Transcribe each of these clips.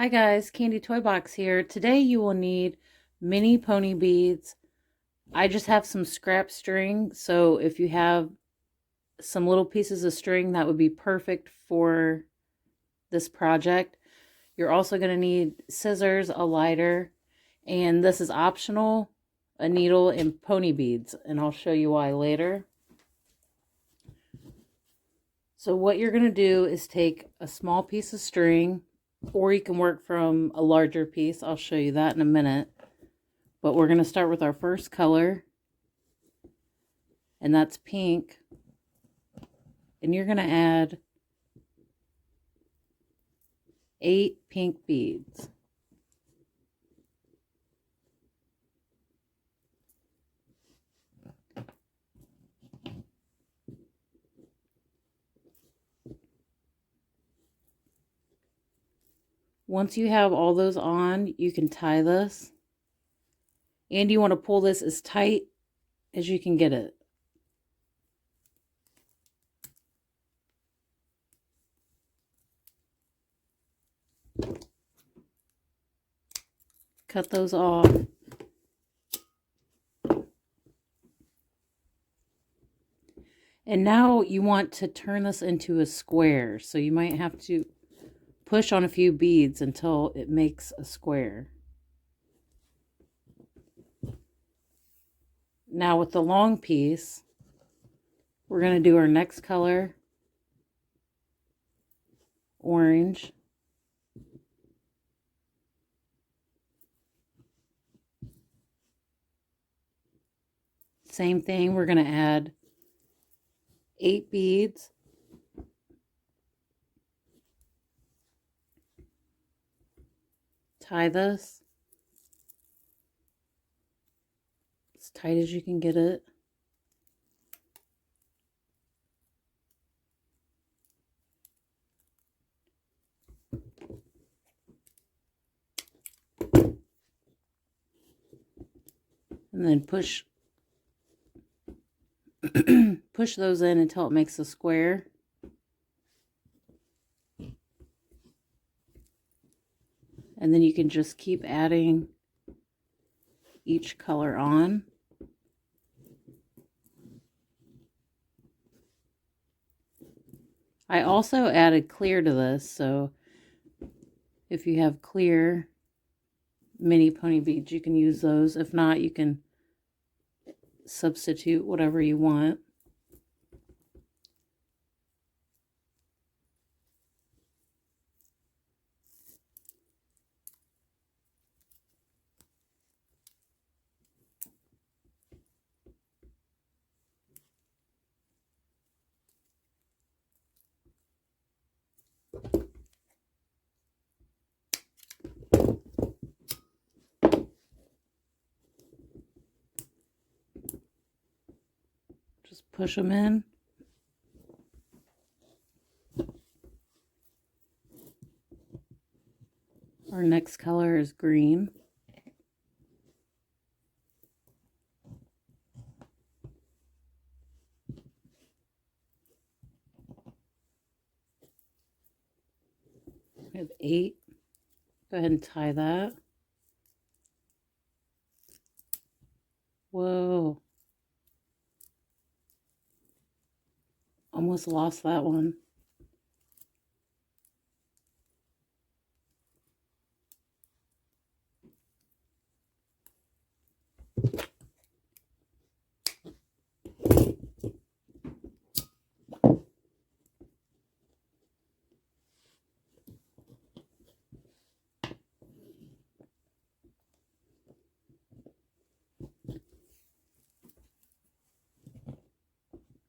Hi guys, Candy Toy Box here. Today you will need mini pony beads. I just have some scrap string, so if you have some little pieces of string, that would be perfect for this project. You're also going to need scissors, a lighter, and this is optional, a needle, and pony beads, and I'll show you why later. So what you're going to do is take a small piece of string, or you can work from a larger piece. I'll show you that in a minute. But we're going to start with our first color, and that's pink. And you're going to add 8 pink beads. Once you have all those on, you can tie this. And you want to pull this as tight as you can get it. Cut those off. And now you want to turn this into a square. So you might have to push on a few beads until it makes a square. Now with the long piece, we're going to do our next color, orange. Same thing, we're going to add 8 beads. Tie this as tight as you can get it. And then push push those in until it makes a square. And then you can just keep adding each color on. I also added clear to this, so if you have clear mini pony beads, you can use those. If not, you can substitute whatever you want. Just push them in. Our next color is green. We have 8. Go ahead and tie that. Whoa. Almost lost that one.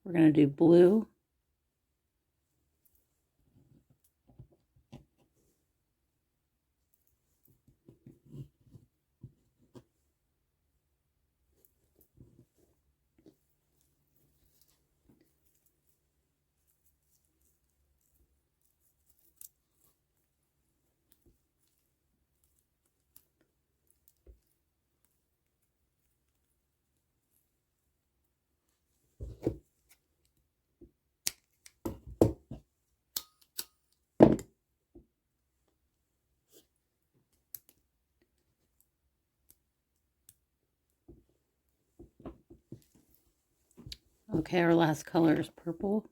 We're going to do blue. Okay, our last color is purple.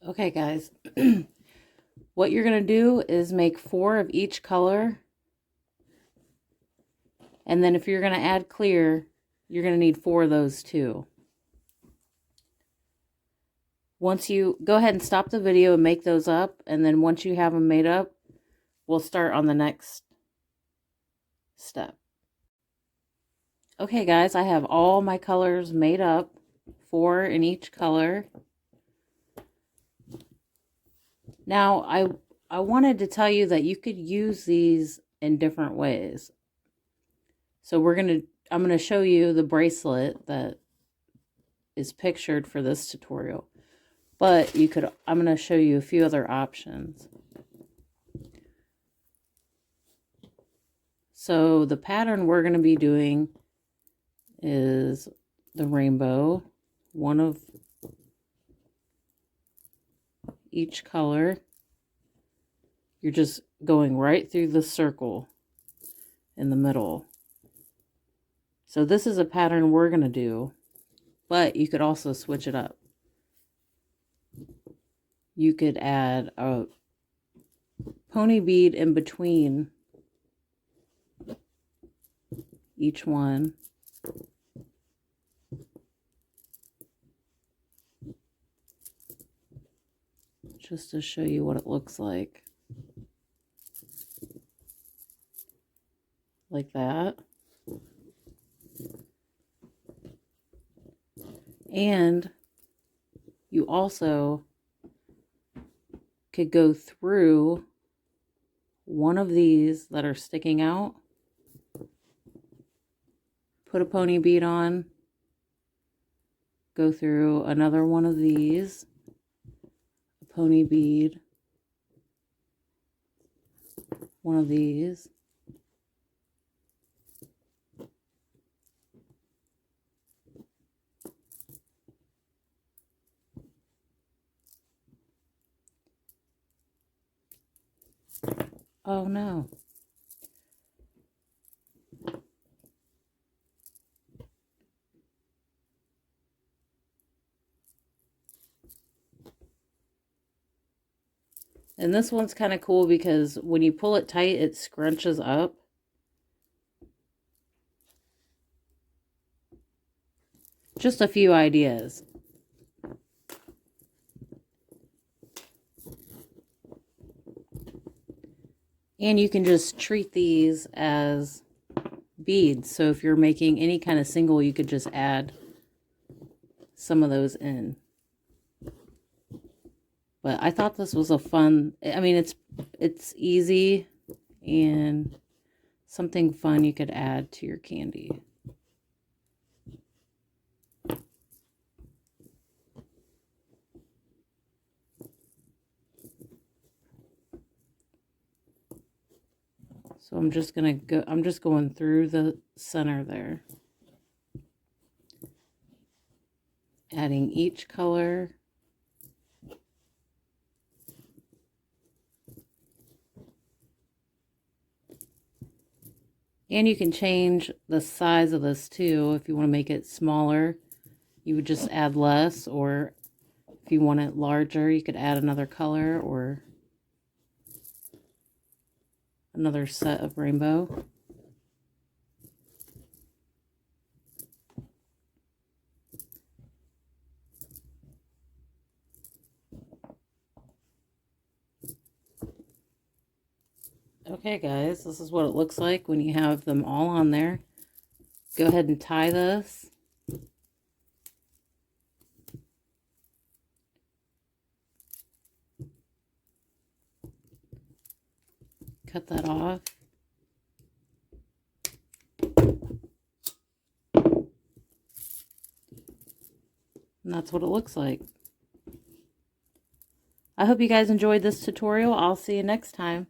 Okay, guys, what you're going to do is make 4 of each color. And then if you're going to add clear, you're going to need 4 of those too. Once you go ahead and stop the video and make those up, and then once you have them made up, we'll start on the next step. Okay, guys, I have all my colors made up, 4 in each color. Now, I wanted to tell you that you could use these in different ways. So I'm going to show you the bracelet that is pictured for this tutorial. But I'm going to show you a few other options. So the pattern we're going to be doing is the rainbow, 1 of each color. You're just going right through the circle in the middle. So this is a pattern we're going to do, but you could also switch it up. You could add a pony bead in between each one. Just to show you what it looks like. Like that. And you also could go through one of these that are sticking out, put a pony bead on, go through another one of these, a pony bead, one of these, oh no. And this one's kind of cool because when you pull it tight, it scrunches up. Just a few ideas. And you can just treat these as beads. So if you're making any kind of single, you could just add some of those in. But I thought this was a fun, I mean, it's easy and something fun you could add to your candy. So I'm just going through the center there. Adding each color. And you can change the size of this too. If you want to make it smaller, you would just add less, or if you want it larger, you could add another color or another set of rainbow. Okay guys, this is what it looks like when you have them all on there. Go ahead and tie this. Cut that off. And that's what it looks like. I hope you guys enjoyed this tutorial. I'll see you next time.